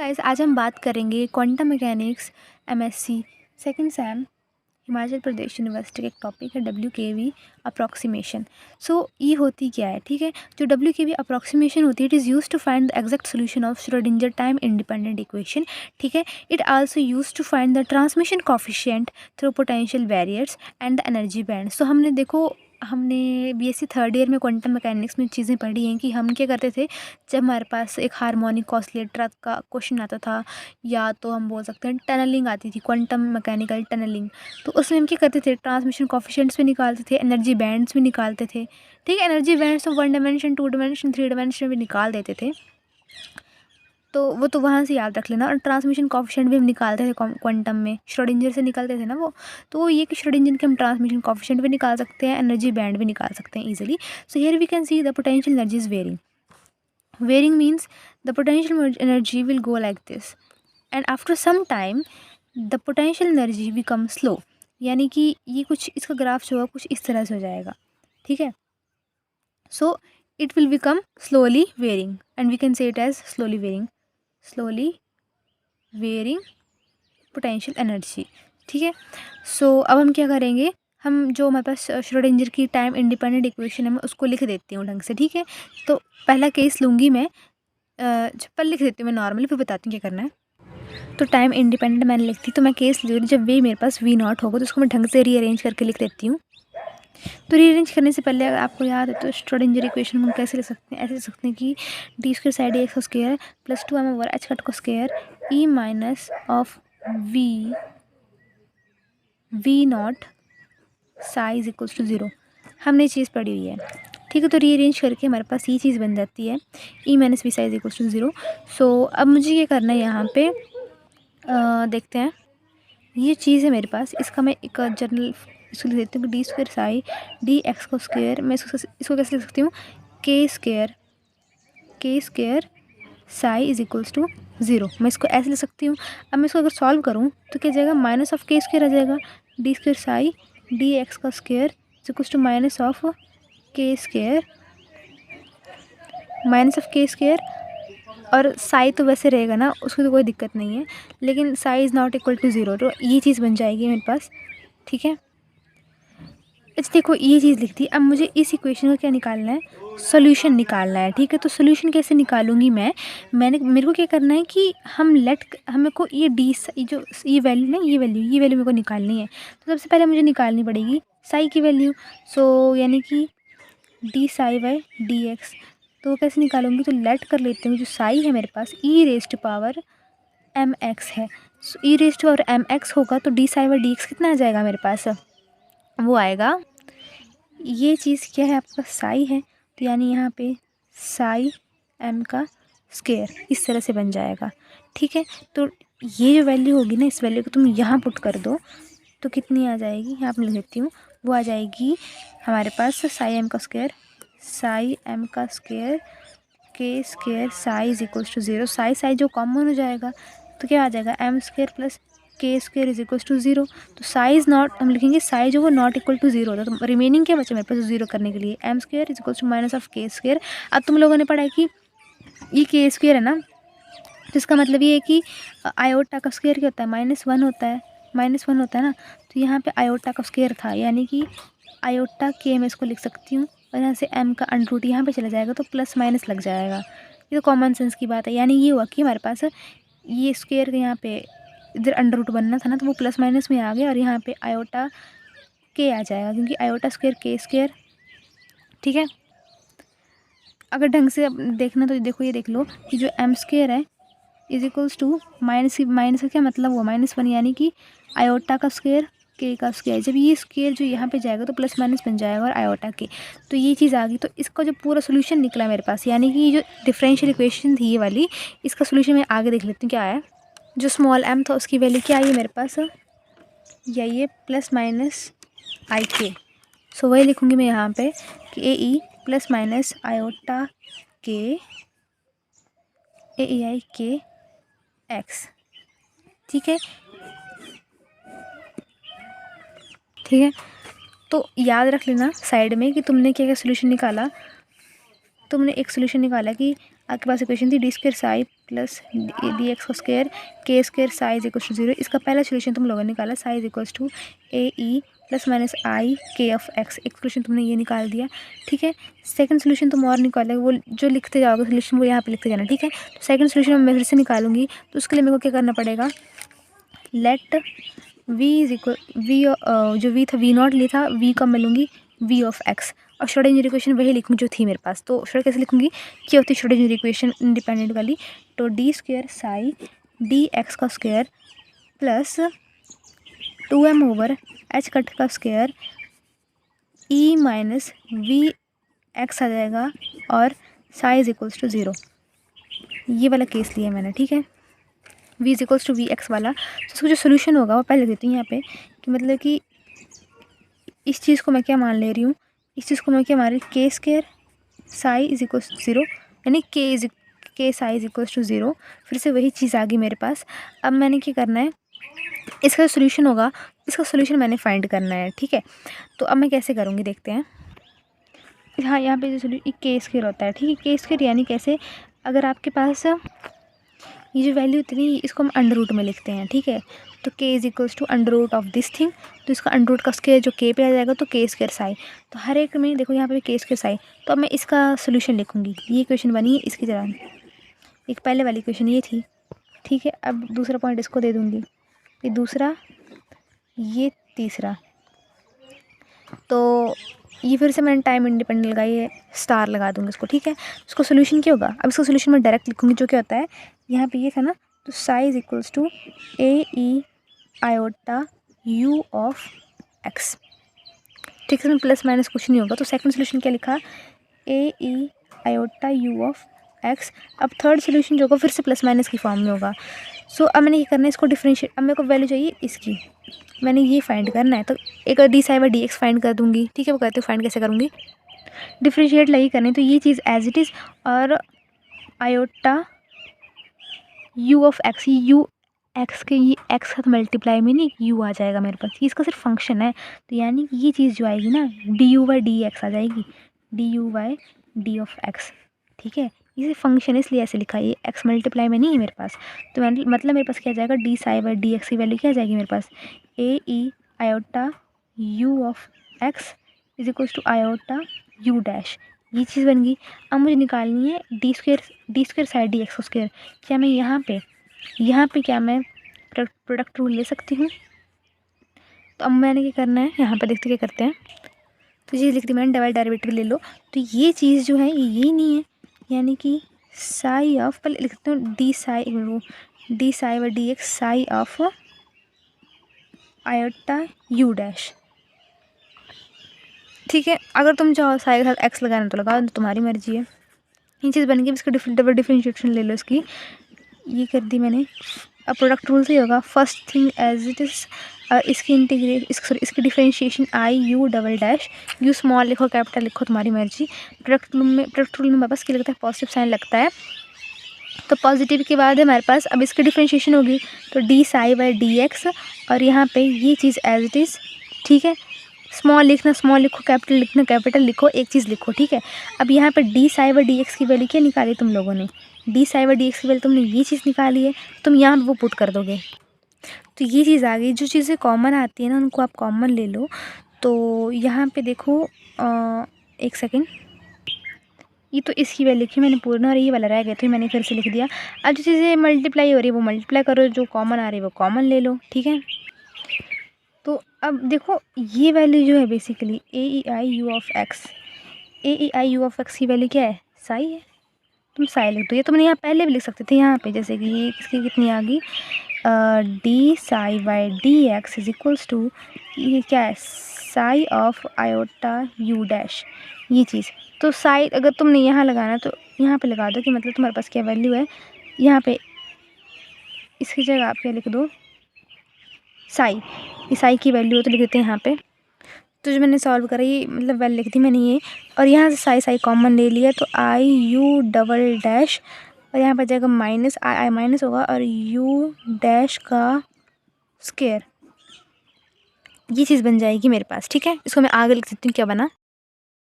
Guys आज हम बात करेंगे quantum mechanics MSc second sem Himachal Pradesh university का एक टॉपिक है WKV अप्रॉक्सीमेशन। सो ये होती क्या है, ठीक है। जो WKV अप्रॉक्सीमेशन होती है it is use to find the exact solution of Schrodinger time independent equation, ठीक है। It also use to find the transmission coefficient through potential barriers and the energy band. So हमने BSc third year में quantum mechanics में चीज़ें पढ़ी हैं कि हम क्या करते थे जब हमारे पास एक हार्मोनिक ऑसिलेटर का क्वेश्चन आता था, या तो हम बोल सकते हैं टनलिंग आती थी, क्वांटम मैकेनिकल टनलिंग। तो उसमें हम क्या करते थे, ट्रांसमिशन कॉफिशिएंट्स भी निकालते थे, एनर्जी बैंड्स भी निकालते थे, ठीक है। एनर्जी बैंड्स तो 1 डायमेंशन 2 डायमेंशन 3 डायमेंशन में भी निकाल देते थे, तो वो तो वहाँ से याद रख लेना। और ट्रांसमिशन कॉफिशिएंट भी हम निकालते थे क्वांटम में, श्रोडिंजर से निकालते थे ना वो। तो ये कि श्रोडिंजर के हम ट्रांसमिशन कॉफिशिएंट भी निकाल सकते हैं, एनर्जी बैंड भी निकाल सकते हैं easily. So here we can see the potential energy is varying. Varying means the potential energy will go like this and after some time the potential energy become slow. यानी कि ये कुछ इसका graph जो है कुछ इस तरह से हो जाएगा, ठीक है। So it will become slowly varying and we can say it as slowly varying potential energy, ठीक है। सो अब हम क्या करेंगे, हम जो हमारे पास श्रोडिंजर की टाइम इंडिपेंडेंट इक्वेशन है मैं उसको लिख देती हूँ ढंग से, ठीक है। तो पहला केस लूँगी मैं, पहले लिख देती हूँ मैं नॉर्मली, फिर बताती हूँ क्या करना है। तो टाइम इंडिपेंडेंट मैंने लिख दी, तो मैं केस ले रही हूँ जब वे मेरे पास V0 होगा तो उसको मैं ढंग से रीअरेंज करके लिख देती हूँ। तो रीअरेंज करने से पहले अगर आपको याद है तो श्रोडिंजर इक्वेशन हम कैसे लिख सकते हैं, ऐसे लिख सकते हैं कि d स्क्वायर साइड x का स्क्वायर प्लस 2m/h कट का square e minus of V0 psi is equals to 0। हमने ये चीज़ पढ़ी हुई है, ठीक है। तो रीअरेंज करके हमारे पास ये चीज़ बन जाती है e minus V psi is equals to 0। So अब मुझे ये करना है यहाँ पे, देखते हैं ये चीज़ है मेरे पास, इसका मैं एक जनरल इसको लिख देती हूँ कि d स्क्वायर साई dx का स्क्वायर, मैं इसको कैसे लिख सकती हूँ, k square psi is equals to 0। मैं इसको ऐसे लिख सकती हूँ। अब मैं इसको अगर सॉल्व करूँ तो क्या जाएगा, माइनस ऑफ k स्क्वायर आ जाएगा, d स्क्वायर साई dx का square is equals to minus of k square. और साई तो वैसे रहेगा ना, उसकी तो कोई दिक्कत नहीं है, लेकिन psi is not equal to 0, तो ये चीज़ बन जाएगी मेरे पास, ठीक है। अच्छा देखो ये चीज़ लिख दी। अब मुझे इस इक्वेशन को क्या निकालना है, सोल्यूशन निकालना है, ठीक है। तो सोल्यूशन कैसे निकालूंगी मेरे को क्या करना है कि हमें को ये जो ये वैल्यू ना, ये वैल्यू मेरे को निकालनी है। तो सबसे पहले मुझे निकालनी पड़ेगी साई की वैल्यू। सो यानी कि d psi by D x. तो वो कैसे निकालूंगी, तो लेट कर लेती हूँ, जो साई है मेरे पास e raise to power mx है। So e raise to power mx होगा तो d psi by D x कितना आ जाएगा मेरे पास, वो आएगा, ये चीज़ क्या है आपका साई है, तो यानी यहाँ पे साई m का स्क्वायर इस तरह से बन जाएगा, ठीक है। तो ये जो वैल्यू होगी ना, इस वैल्यू को तुम यहाँ पुट कर दो तो कितनी आ जाएगी, यहाँ पे लिख देती हूँ, वो आ जाएगी हमारे पास साई m का स्क्वायर के square psi is equals to 0। Psi जो कॉमन हो जाएगा तो क्या आ जाएगा, m square plus k square is equals to 0। तो साई इज़ नॉट, हम लिखेंगे साई जो वो नॉट इक्वल टू 0 होता है, तो रिमेनिंग क्या बचा मेरे पास 0 करने के लिए, m square is equals to minus of k square. अब तुम लोगों ने पढ़ा है कि ये के स्क्वायर है ना, तो इसका मतलब ये है कि आयोटा का स्क्वायर क्या होता है, -1 होता है, ना। तो यहाँ पे आयोटा का स्क्वायर था, यानी कि आयोटा के मैं इसको लिख सकती हूँ, और यहाँ से m का अंडर रूट यहाँ पे चला जाएगा तो प्लस माइनस लग जाएगा। ये तो कॉमन सेंस की बात है। यानी ये हुआ कि हमारे पास ये स्क्वायर के यहाँ पे इधर अंडर रूट बनना था ना, तो वो प्लस माइनस में आ गया, और यहाँ पे आयोटा के आ जाएगा, क्योंकि आयोटा स्क्वायर के स्क्वायर, ठीक है। अगर ढंग से अब देखना तो देखो, ये देख लो कि जो m स्क्वायर है इज इक्वल्स टू माइनस का क्या मतलब हुआ, -1, यानी कि आयोटा का स्क्वायर के का स्क्वायर। जब ये स्क्वायर जो यहाँ पे जाएगा तो प्लस माइनस बन जाएगा और आयोटा के, तो ये चीज़ आ गई। तो इसका जो पूरा सोल्यूशन निकला मेरे पास, यानी कि ये जो डिफरेंशियल इक्वेशन थी ये वाली, इसका सोल्यूशन मैं आगे देख लेती हूँ क्या आया। जो स्मॉल m था उसकी वैल्यू क्या आई है मेरे पास, या ये प्लस माइनस आई के। सो वही लिखूँगी मैं यहाँ पे कि ए ई प्लस माइनस आयोटा के ए ई आई के एक्स, ठीक है। तो याद रख लेना साइड में कि तुमने क्या क्या सोल्यूशन निकाला। तुमने एक सोल्यूशन निकाला कि आपके पास इक्वेशन थी D square psi plus D X का स्क्वायर के square psi is equal to 0। इसका पहला सोल्यूशन तुम लोगों ने निकाला, psi is equal to A E plus minus I K of x. एक सोल्यूशन तुमने ये निकाल दिया, ठीक है। सेकंड सोल्यूशन तुम और निकालोगे, वो जो लिखते जाओगे सोल्यूशन वो यहाँ पे लिखते जाना, ठीक है। तो सेकंड सोल्यूशन मैं फिर से निकालूंगी, तो उसके लिए मेरे को क्या करना पड़ेगा, let v is equal V, जो v था v नॉट ली था, v का मैं लूँगी v ऑफ x, और श्रोडिंगर इक्वेशन वही लिखूँगी जो थी मेरे पास। तो श्रोडिंगर कैसे लिखूँगी, क्या होती है श्रोडिंगर इक्वेशन इंडिपेंडेंट वाली, तो D square psi D X का square plus 2m over H cut का square e minus V X आ जाएगा, और साई इज इक्वल्स टू 0। ये वाला केस लिया मैंने, ठीक है, v is equals to V X वाला। तो उसका जो सोल्यूशन होगा वो पहले लिख देती हूँ यहाँ पे, कि मतलब कि इस चीज़ को मैं क्या मान ले रही हूँ, इस चीज़ को मैं क्या मान रही हूँ, k square psi is equals to 0, यानी के साई इज इक्वल्स टू 0। फिर से वही चीज़ आ गई मेरे पास। अब मैंने क्या करना है, इसका जो सोल्यूशन होगा, इसका सोल्यूशन मैंने फाइंड करना है, ठीक है। तो अब मैं कैसे करूँगी देखते हैं। हाँ, यहाँ पे जो सोल्यूशन के स्क्वायर होता है, ठीक है, के स्क्वायर यानी कैसे, अगर आपके पास ये जो वैल्यू होती है इसको हम अंडर रूट में लिखते हैं, ठीक है। तो k is equals to under root of this thing, तो इसका अंडर रूट का स्क्वायर जो k पे आ जाएगा, तो के स्क्वायर साई। तो हर एक में देखो यहाँ पे के स्क्वायर साई, तो अब मैं इसका सोल्यूशन लिखूँगी। ये इक्वेशन बनी है इसकी तरह, एक पहले वाली इक्वेशन ये थी, ठीक है। अब दूसरा पॉइंट इसको दे दूँगी, ये दूसरा, ये तीसरा। तो ये फिर से मैंने टाइम इंडिपेंडेंट लगाई है, स्टार लगा दूँगी इसको, ठीक है। इसको सोल्यूशन क्या होगा, अब इसका सोल्यूशन मैं डायरेक्ट लिखूँगी, जो क्या होता है यहाँ पे ये था ना, तो psi is equals to A E iota U of X, ठीक है। इसमें प्लस माइनस कुछ नहीं होगा। तो सेकंड सोल्यूशन क्या लिखा, A E iota U of X. अब थर्ड सोल्यूशन जो होगा फिर से प्लस माइनस की फॉर्म में होगा। सो अब मैंने ये करना है, इसको डिफरेंशिएट, अब मेरे को वैल्यू चाहिए इसकी, मैंने ये फाइंड करना है। तो एक D psi by D x find कर दूँगी, ठीक है। वो कहते हो फाइंड कैसे करूँगी, डिफरेंशिएट लगी करनी, तो ये चीज़ एज इट इज़, और iota U of x, you x के ये एक्स साथ मल्टीप्लाई में नहीं यू आ जाएगा मेरे पास, ये इसका सिर्फ फंक्शन है। तो यानी कि ये चीज़ जो आएगी ना, D U by D X आ जाएगी, D U by D of X, ठीक है। ये फंक्शन है इसलिए ऐसे लिखा है, ये एक्स मल्टीप्लाई में नहीं है मेरे पास। तो मतलब मेरे पास क्या आ जाएगा, D psi by D X की वैल्यू क्या आ जाएगी मेरे पास, A E iota U of X is equals to iota U dash. ये चीज़ बन गई। अब मुझे निकालनी है D square psi D X square. क्या मैं यहाँ पे क्या मैं प्रोडक्ट रूल ले सकती हूँ। तो अब मैंने क्या करना है, यहाँ पर देखते क्या करते हैं। तो ये लिख दी मैंने, डबल डेरिवेटिव ले लो। तो ये चीज़ जो है ये यही नहीं है, यानी कि साई ऑफ, पहले लिखते हूँ डी साई व D x Sai of iota U dash, ठीक है। अगर तुम चाहो साई के साथ एक्स लगाना तो लगा, तो तुम्हारी मर्जी है। ये चीज़ बन गई। इसका डबल डिफरेंशिएशन ले लो इसकी, ये कर दी मैंने। अब प्रोडक्ट रूल से ही होगा, first thing as it is, इसकी इसकी differentiation I U double dash, U small लिखो कैपिटल लिखो तुम्हारी मर्जी। प्रोडक्ट रूल में वापस क्या लगता है, पॉजिटिव साइन लगता है। तो पॉजिटिव के बाद है हमारे पास, अब इसकी डिफरेंशिएशन होगी तो D psi by D x, और यहाँ पे ये चीज़ एज इट इज़, ठीक है। स्मॉल लिखना स्मॉल लिखो, कैपिटल लिखना कैपिटल लिखो, एक चीज़ लिखो, ठीक है। अब यहाँ पे D psi by D X की वैल्यू क्या निकाली तुम लोगों ने, D psi by D X की वैल्यू तुमने ये चीज़ निकाली है, तुम यहाँ पे वो पुट कर दोगे। तो ये चीज़ आ गई। जो चीज़ें कॉमन आती है ना उनको आप कॉमन ले लो। तो यहाँ पे देखो, एक सेकेंड, ये तो इसकी वैल्यू लिखी मैंने पूर्ण, और ये वाला रह गया तो मैंने फिर से लिख दिया। अब जो चीज़ें मल्टीप्लाई हो रही है वो मल्टीप्लाई करो, जो कॉमन आ रही है वो कॉमन ले लो, ठीक है। तो अब देखो ये वैल्यू जो है basically A E I you of x, A E I you of x की वैल्यू क्या है, साई है। तुम साई लिख दो, ये तुमने यहाँ पहले भी लिख सकते थे यहाँ पे, जैसे कि ये किसकी कितनी आ गई, D psi by D X is equals to, ये क्या है, psi of iota U dash, ये चीज़। तो साई अगर तुमने यहाँ लगाना तो यहाँ पे लगा दो, कि मतलब तुम्हारे पास क्या वैल्यू है यहाँ पे, इसकी जगह आप क्या लिख दो, साई। ये साई की वैल्यू हो तो लिख देते हैं यहाँ पे। तो जो मैंने सॉल्व करा ये मतलब वैल्यू लिख दी मैंने ये, और यहाँ से साई कॉमन ले लिया, तो आई यू डबल डैश, और यहाँ पर जाएगा माइनस, आई माइनस होगा, और यू डैश का स्क्वायर, ये चीज़ बन जाएगी मेरे पास, ठीक है। इसको मैं आगे लिख सकती हूँ क्या बना,